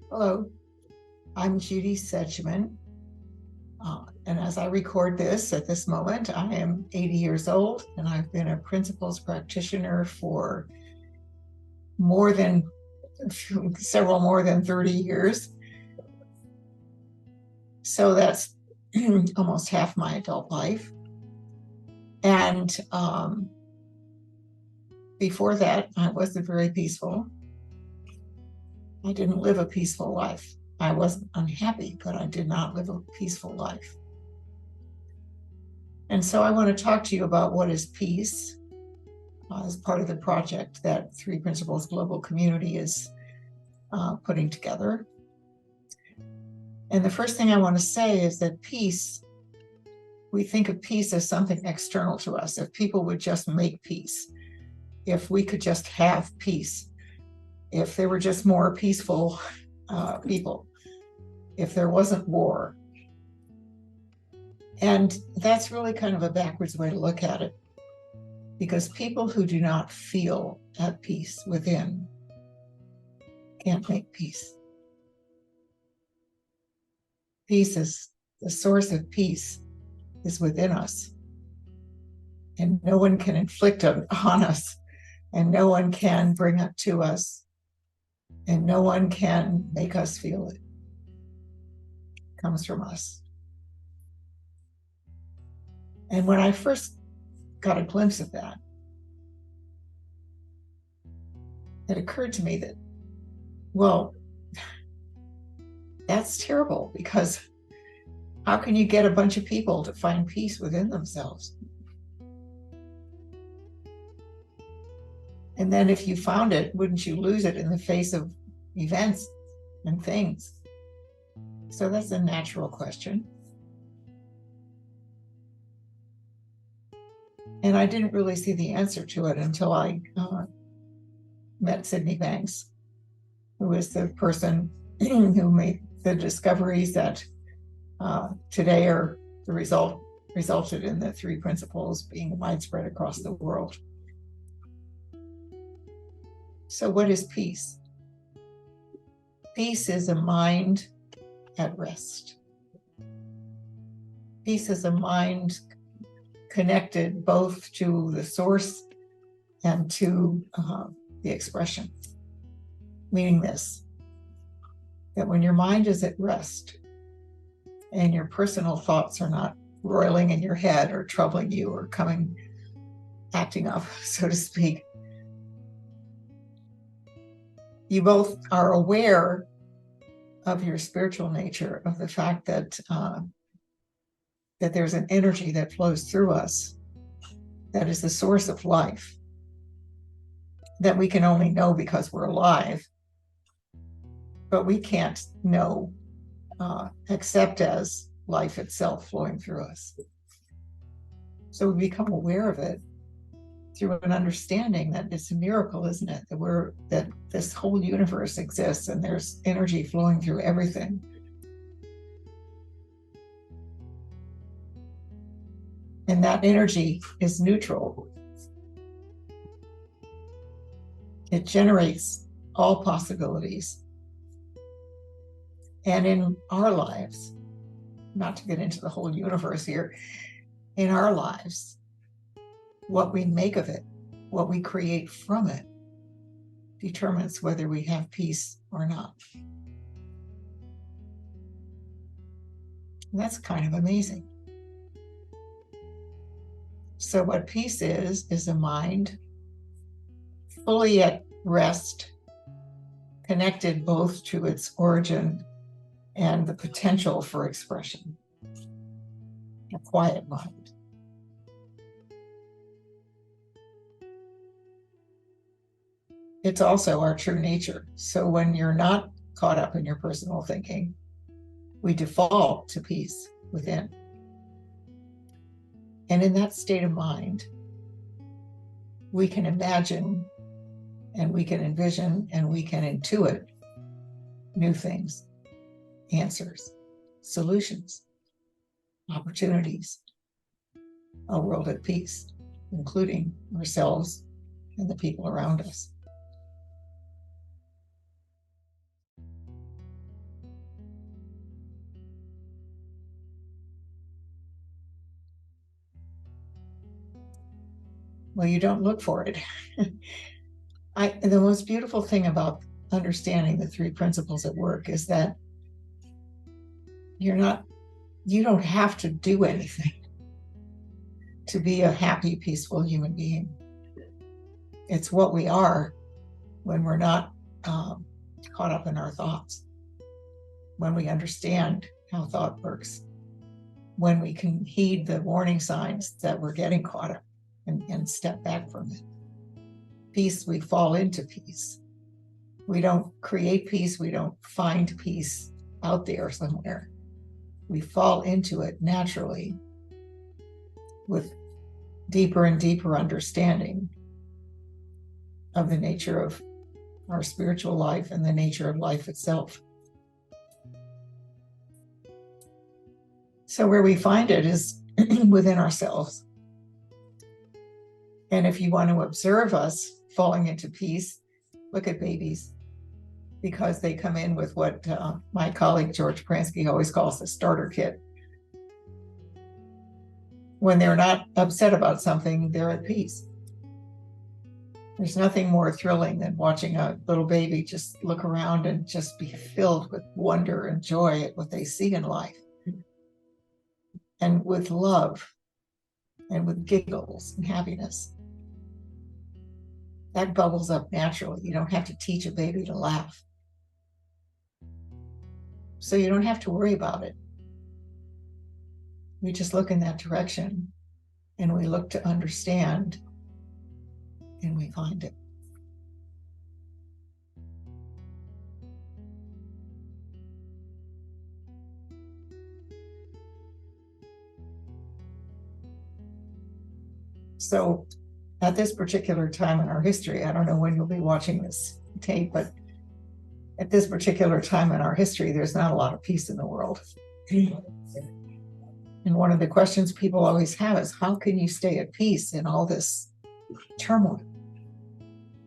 Hello, I'm Judith Sedgeman. And as I record this at this moment, I am 80 years old, and I've been a principles practitioner for more than 30 years. So that's almost half my adult life. And before that, I wasn't very peaceful. I didn't live a peaceful life. I wasn't unhappy, but I did not live a peaceful life. And so I want to talk to you about what is peace as part of the project that Three Principles Global Community is putting together. And the first thing I want to say is that peace, we think of peace as something external to us. If people would just make peace, if we could just have peace, if there were just more peaceful people, if there wasn't war. And that's really kind of a backwards way to look at it, because people who do not feel at peace within can't make peace. Peace is the source of peace is within us. And no one can inflict it on us, and no one can bring it to us, and no one can make us feel it. It comes from us. And when I first got a glimpse of that, it occurred to me that, well, that's terrible, because how can you get a bunch of people to find peace within themselves? And then if you found it, wouldn't you lose it in the face of events and things? So that's a natural question. And I didn't really see the answer to it until I met Sydney Banks, who is the person who made the discoveries that today are the resulted in the three principles being widespread across the world. So what is peace? Peace is a mind at rest. Peace is a mind connected both to the source and to the expression. Meaning this, that when your mind is at rest and your personal thoughts are not roiling in your head or troubling you or acting up, so to speak, you both are aware of your spiritual nature, of the fact that that there's an energy that flows through us that is the source of life, that we can only know because we're alive, but we can't know except as life itself flowing through us. So we become aware of it through an understanding that it's a miracle, isn't it? That this whole universe exists and there's energy flowing through everything. And that energy is neutral. It generates all possibilities. And in our lives, not to get into the whole universe here, in our lives, what we make of it, what we create from it, determines whether we have peace or not. And that's kind of amazing. So what peace is a mind fully at rest, connected both to its origin and the potential for expression. A quiet mind. It's also our true nature. So when you're not caught up in your personal thinking, we default to peace within. And in that state of mind, we can imagine and we can envision and we can intuit new things, answers, solutions, opportunities, a world at peace, including ourselves and the people around us. Well, you don't look for it. The most beautiful thing about understanding the three principles at work is that you don't have to do anything to be a happy, peaceful human being. It's what we are when we're not caught up in our thoughts, when we understand how thought works, when we can heed the warning signs that we're getting caught up and step back from it. Peace, we fall into peace. We don't create peace. We don't find peace out there somewhere. We fall into it naturally with deeper and deeper understanding of the nature of our spiritual life and the nature of life itself. So where we find it is within ourselves. And if you want to observe us falling into peace, look at babies, because they come in with what my colleague George Pransky always calls the starter kit. When they're not upset about something, they're at peace. There's nothing more thrilling than watching a little baby just look around and just be filled with wonder and joy at what they see in life, and with love and with giggles and happiness. That bubbles up naturally. You don't have to teach a baby to laugh. So you don't have to worry about it. We just look in that direction and we look to understand, and we find it. So at this particular time in our history, I don't know when you'll be watching this tape, but at this particular time in our history, there's not a lot of peace in the world. And one of the questions people always have is, how can you stay at peace in all this turmoil,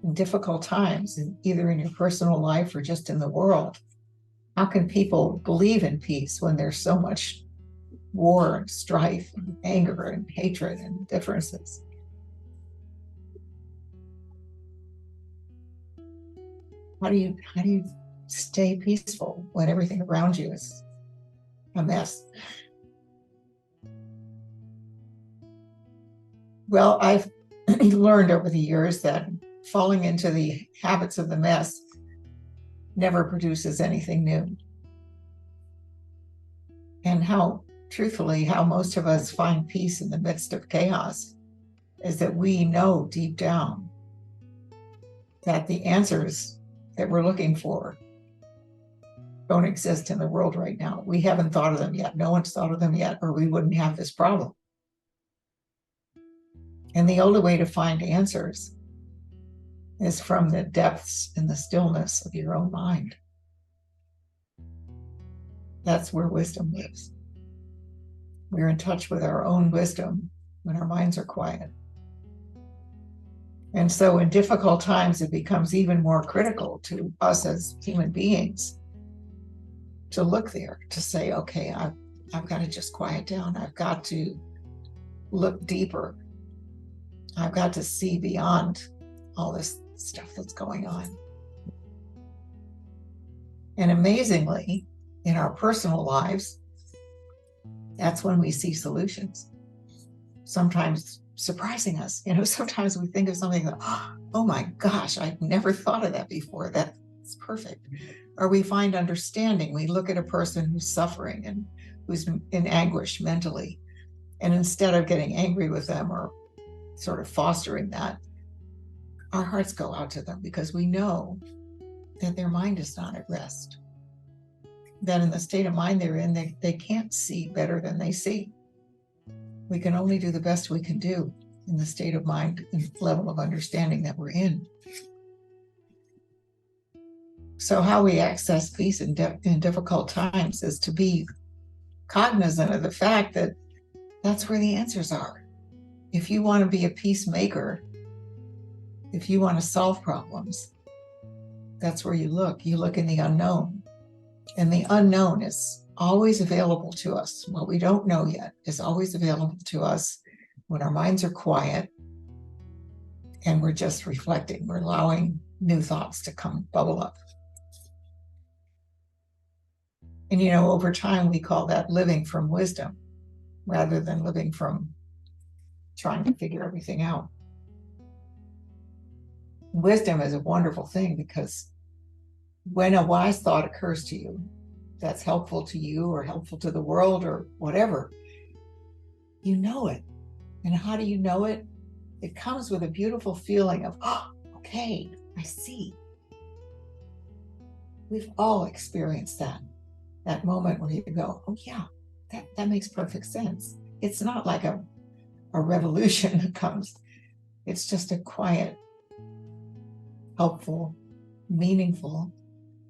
in difficult times, either in your personal life or just in the world? How can people believe in peace when there's so much war and strife and anger and hatred and differences? How do you stay peaceful when everything around you is a mess? Well, I've learned over the years that falling into the habits of the mess never produces anything new. And truthfully, how most of us find peace in the midst of chaos is that we know deep down that the answers that we're looking for don't exist in the world right now. We haven't thought of them yet. No one's thought of them yet, or we wouldn't have this problem. And the only way to find answers is from the depths and the stillness of your own mind. That's where wisdom lives. We're in touch with our own wisdom when our minds are quiet. And so in difficult times, it becomes even more critical to us as human beings to look there, to say, okay, I've got to just quiet down. I've got to look deeper. I've got to see beyond all this stuff that's going on. And amazingly, in our personal lives, that's when we see solutions. Sometimes surprising us. Sometimes we think of something that, oh my gosh, I've never thought of that before. That's perfect. Or we find understanding. We look at a person who's suffering and who's in anguish mentally. And instead of getting angry with them or sort of fostering that, our hearts go out to them because we know that their mind is not at rest. That in the state of mind they're in, they can't see better than they see. We can only do the best we can do in the state of mind and level of understanding that we're in. So how we access peace in difficult times is to be cognizant of the fact that that's where the answers are. If you want to be a peacemaker, if you want to solve problems, that's where you look. You look in the unknown. And the unknown is always available to us. What we don't know yet is always available to us when our minds are quiet And we're just reflecting. We're allowing new thoughts to come bubble up. And, over time, we call that living from wisdom rather than living from trying to figure everything out. Wisdom is a wonderful thing because when a wise thought occurs to you that's helpful to you or helpful to the world or whatever, you know it. And how do you know it? It comes with a beautiful feeling of, oh, okay, I see. We've all experienced that moment where you go, oh yeah, that makes perfect sense. It's not like a revolution that comes. It's just a quiet, helpful, meaningful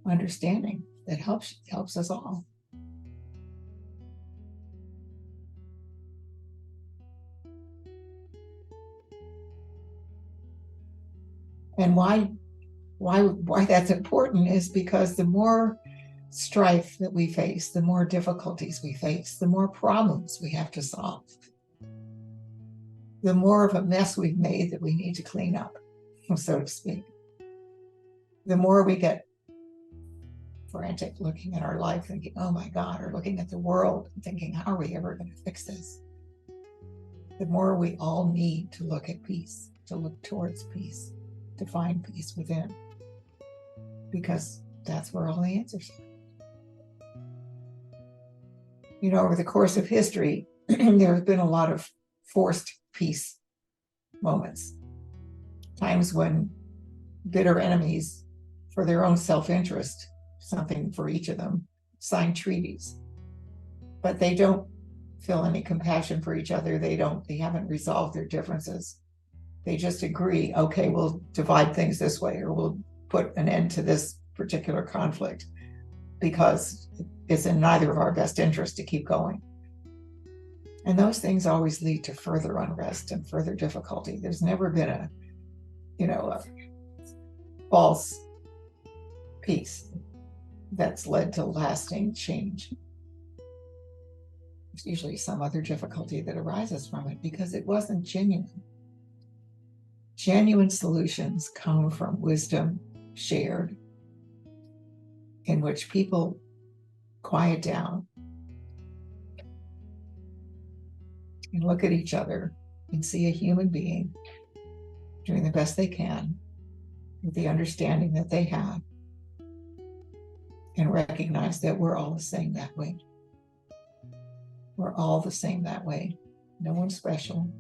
understanding that helps us all. And why that's important is because the more strife that we face, the more difficulties we face, the more problems we have to solve, the more of a mess we've made that we need to clean up, so to speak. The more we get frantic looking at our life thinking, oh my God, or looking at the world and thinking, how are we ever going to fix this? The more we all need to look at peace, to look towards peace, to find peace within, because that's where all the answers are. Over the course of history, there have been a lot of forced peace moments, times when bitter enemies, for their own self-interest, something for each of them, sign treaties, but they don't feel any compassion for each other. They haven't resolved their differences. They just agree, okay, we'll divide things this way, or we'll put an end to this particular conflict because it's in neither of our best interest to keep going. And those things always lead to further unrest and further difficulty. There's never been a false peace that's led to lasting change. There's usually some other difficulty that arises from it because it wasn't genuine. Genuine solutions come from wisdom shared, in which people quiet down and look at each other and see a human being doing the best they can with the understanding that they have, and recognize that we're all the same that way. We're all the same that way. No one's special.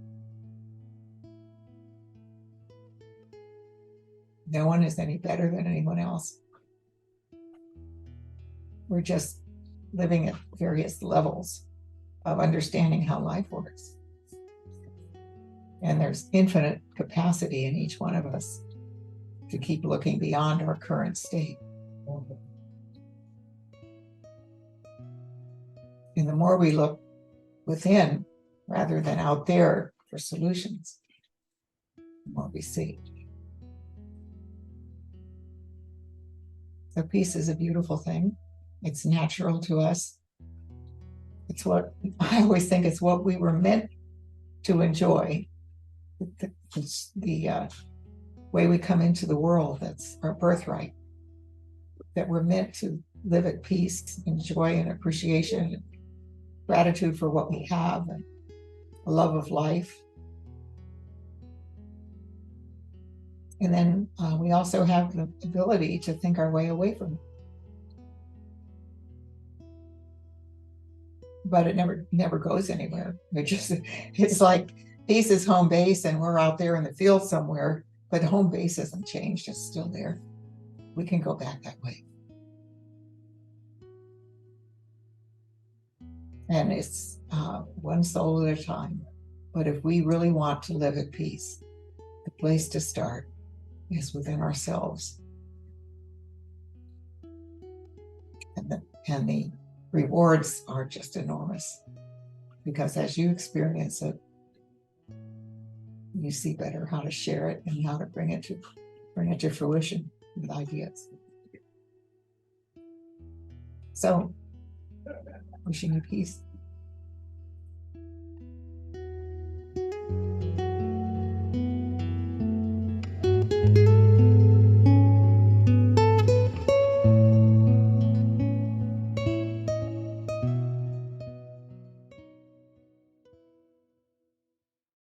No one is any better than anyone else. We're just living at various levels of understanding how life works. And there's infinite capacity in each one of us to keep looking beyond our current state. And the more we look within rather than out there for solutions, the more we see. So peace is a beautiful thing. It's natural to us. It's what I always think it's what we were meant to enjoy. The way we come into the world, that's our birthright. That we're meant to live at peace, and joy and appreciation, and gratitude for what we have, and a love of life. And then we also have the ability to think our way away from it. But it never goes anywhere. It's like peace is home base and we're out there in the field somewhere, but home base hasn't changed. It's still there. We can go back that way. And it's one soul at a time. But if we really want to live at peace, the place to start is within ourselves. And the rewards are just enormous, because as you experience it, you see better how to share it and how to bring it to fruition with ideas. So, wishing you peace.